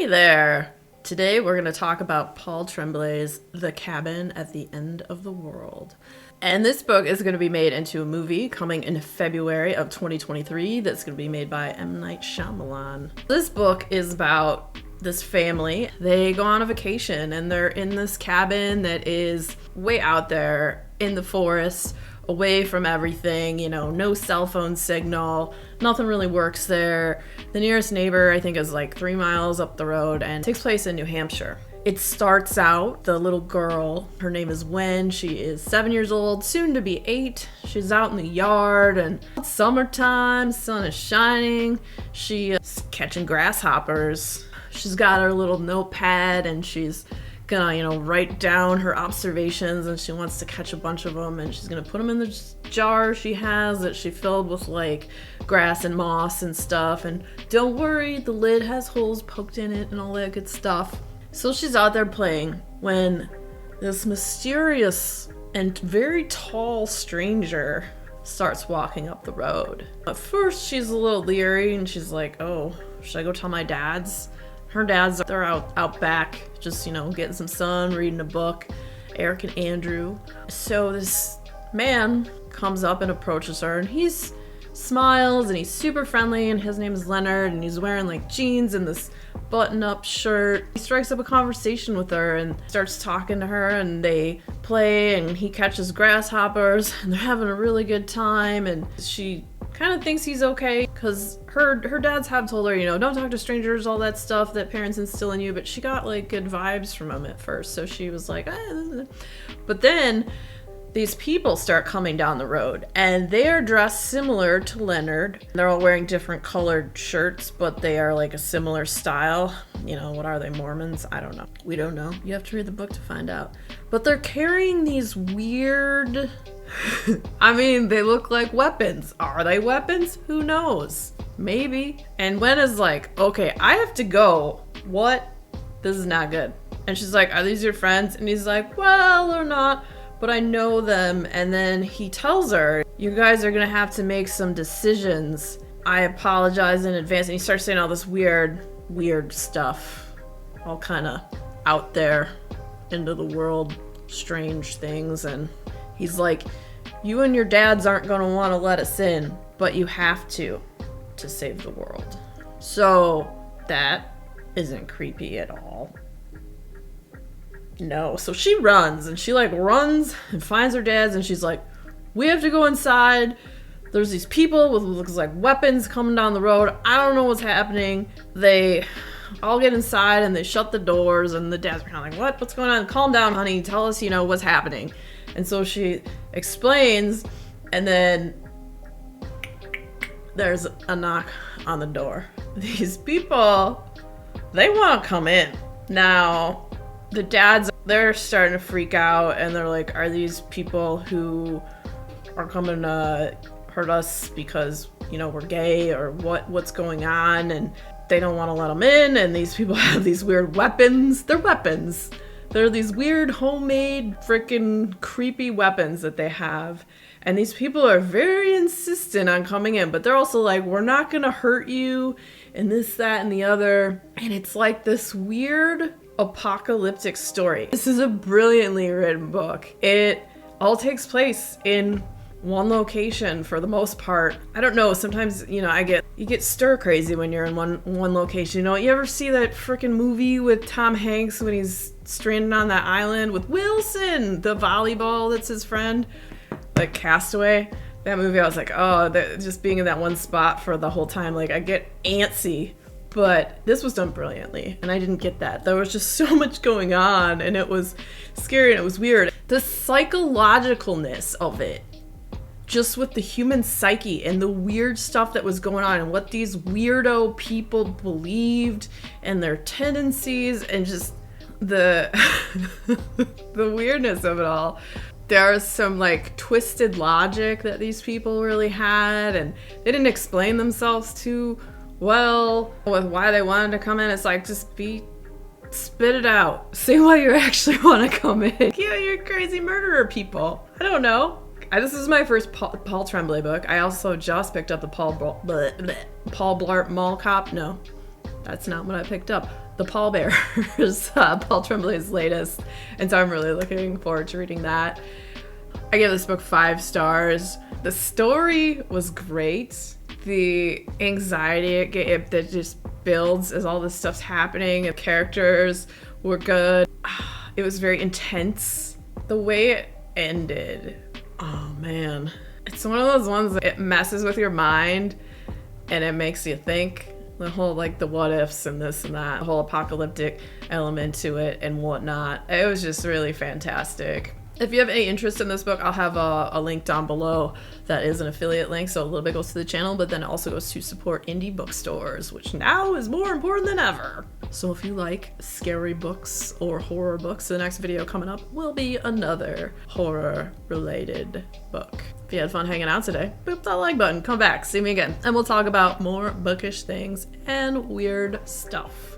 Hey there! Today we're going to talk about Paul Tremblay's The Cabin at the End of the World. And this book is going to be made into a movie coming in February of 2023 that's going to be made by M. Night Shyamalan. This book is about this family. They go on a vacation and they're in this cabin that is way out there in the forest, away from everything, you know, no cell phone signal, nothing really works there. The nearest neighbor, I think, is like 3 miles up the road and takes place in New Hampshire. It starts out, the little girl, her name is Wen, she is 7 years old, soon to be 8. She's out in the yard and it's summertime, sun is shining. She is catching grasshoppers. She's got her little notepad and she's gonna, write down her observations, and she wants to catch a bunch of them, and she's gonna put them in the jar she has that she filled with like grass and moss and stuff. And don't worry, the lid has holes poked in it and all that good stuff. So she's out there playing when this mysterious and very tall stranger starts walking up the road. At first she's a little leery and she's like, oh, should I go tell my dads? Her dads, they're out back, just, getting some sun, reading a book, Eric and Andrew. So this man comes up and approaches her, and he smiles, and he's super friendly, and his name is Leonard, and he's wearing like jeans and this button-up shirt. He strikes up a conversation with her and starts talking to her, and they play, and he catches grasshoppers, and they're having a really good time, and she kind of thinks he's okay because her dads have told her, don't talk to strangers, all that stuff that parents instill in you, but she got like good vibes from him at first, so she was like, But then these people start coming down the road and they are dressed similar to Leonard. They're all wearing different colored shirts, but they are like a similar style. What are they, Mormons? I don't know. We don't know. You have to read the book to find out. But they're carrying these weird they look like weapons. Are they weapons? Who knows? Maybe. And Wen is like, okay, I have to go. What? This is not good. And she's like, are these your friends? And he's like, well, they're not, but I know them. And then he tells her, you guys are gonna have to make some decisions. I apologize in advance. And he starts saying all this weird stuff, all kind of out there into the world, strange things. And he's like, you and your dads aren't going to want to let us in, but you have to save the world. So that isn't creepy at all. No. So she runs, and she runs and finds her dads, and she's like, we have to go inside. There's these people with what looks like weapons coming down the road. I don't know what's happening. They all get inside and they shut the doors, and the dads are kind of like, what's going on? Calm down, honey. Tell us, what's happening. And so she explains, and then there's a knock on the door. These people, they want to come in. Now, the dads, they're starting to freak out, and they're like, are these people who are coming to hurt us because, we're gay, or what's going on? And they don't want to let them in, and these people have these weird weapons. They're weapons. They're these weird homemade freaking creepy weapons that they have. And these people are very insistent on coming in, but they're also like, we're not gonna hurt you, and this, that, and the other. And it's like this weird apocalyptic story. This is a brilliantly written book. It all takes place in one location for the most part. I don't know, sometimes, you get stir crazy when you're in one location. You ever see that freaking movie with Tom Hanks when he's stranded on that island with Wilson, the volleyball that's his friend, like Castaway? That movie, I was like, oh, just being in that one spot for the whole time, like I get antsy. But this was done brilliantly, and I didn't get that. There was just so much going on, and it was scary and it was weird. The psychologicalness of it, just with the human psyche and the weird stuff that was going on and what these weirdo people believed and their tendencies, and just the the weirdness of it all. There's some twisted logic that these people really had, and they didn't explain themselves too well with why they wanted to come in. It's like, just spit it out. Say why you actually want to come in. Yeah, you're crazy murderer people. I don't know. This is my first Paul Tremblay book. I also just picked up the Paul Blart Mall Cop. No, that's not what I picked up. The Pallbearers, Paul Tremblay's latest, and so I'm really looking forward to reading that. I give this book 5 stars. The story was great. The anxiety that just builds as all this stuff's happening. The characters were good. It was very intense. The way it ended, oh man. It's one of those ones that it messes with your mind and it makes you think. The whole, like, the what ifs and this and that, the whole apocalyptic element to it and whatnot. It was just really fantastic. If you have any interest in this book, I'll have a link down below that is an affiliate link, so a little bit goes to the channel, but then it also goes to support indie bookstores, which now is more important than ever. So if you like scary books or horror books, the next video coming up will be another horror-related book. If you had fun hanging out today, boop that like button, come back, see me again, and we'll talk about more bookish things and weird stuff.